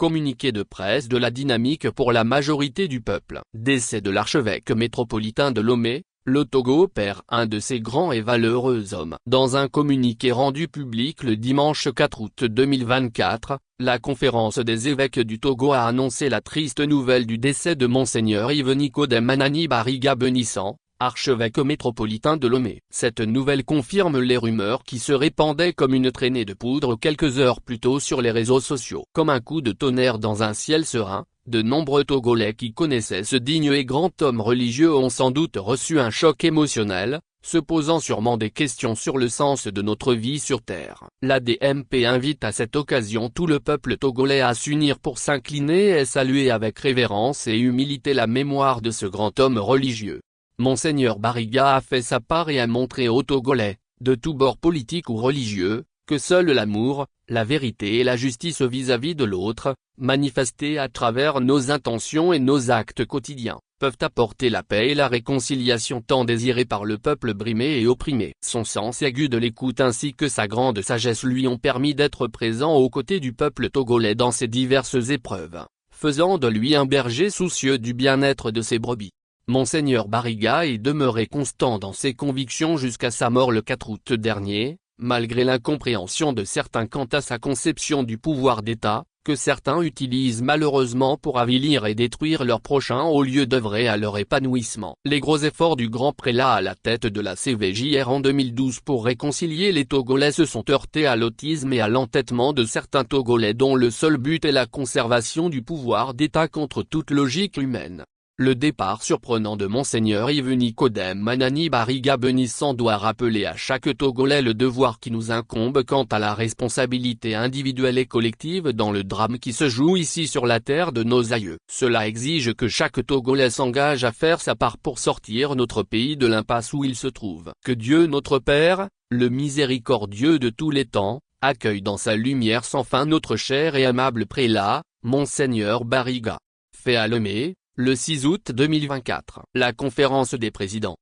Communiqué de presse de la dynamique pour la majorité du peuple. Décès de l'archevêque métropolitain de Lomé, le Togo perd un de ses grands et valeureux hommes. Dans un communiqué rendu public le dimanche 4 août 2024, la conférence des évêques du Togo a annoncé la triste nouvelle du décès de Monseigneur Yves Nicodème Anani Bariga Benissant, archevêque métropolitain de Lomé. Cette nouvelle confirme les rumeurs qui se répandaient comme une traînée de poudre quelques heures plus tôt sur les réseaux sociaux. Comme un coup de tonnerre dans un ciel serein, de nombreux Togolais qui connaissaient ce digne et grand homme religieux ont sans doute reçu un choc émotionnel, se posant sûrement des questions sur le sens de notre vie sur Terre. L'ADMP invite à cette occasion tout le peuple togolais à s'unir pour s'incliner et saluer avec révérence et humilité la mémoire de ce grand homme religieux. Monseigneur Bariga a fait sa part et a montré aux Togolais, de tous bords politiques ou religieux, que seul l'amour, la vérité et la justice vis-à-vis de l'autre, manifestés à travers nos intentions et nos actes quotidiens, peuvent apporter la paix et la réconciliation tant désirées par le peuple brimé et opprimé. Son sens aigu de l'écoute ainsi que sa grande sagesse lui ont permis d'être présent aux côtés du peuple togolais dans ses diverses épreuves, faisant de lui un berger soucieux du bien-être de ses brebis. Monseigneur Bariga est demeuré constant dans ses convictions jusqu'à sa mort le 4 août dernier, malgré l'incompréhension de certains quant à sa conception du pouvoir d'État, que certains utilisent malheureusement pour avilir et détruire leurs prochains au lieu d'œuvrer à leur épanouissement. Les gros efforts du grand prélat à la tête de la CVJR en 2012 pour réconcilier les Togolais se sont heurtés à l'autisme et à l'entêtement de certains Togolais dont le seul but est la conservation du pouvoir d'État contre toute logique humaine. Le départ surprenant de Monseigneur Yves Nicodème Anani Bariga Benissant doit rappeler à chaque Togolais le devoir qui nous incombe quant à la responsabilité individuelle et collective dans le drame qui se joue ici sur la terre de nos aïeux. Cela exige que chaque Togolais s'engage à faire sa part pour sortir notre pays de l'impasse où il se trouve. Que Dieu notre Père, le miséricordieux de tous les temps, accueille dans sa lumière sans fin notre cher et amable prélat, Monseigneur Bariga. Fait à Lomé, le 6 août 2024. La conférence des présidents.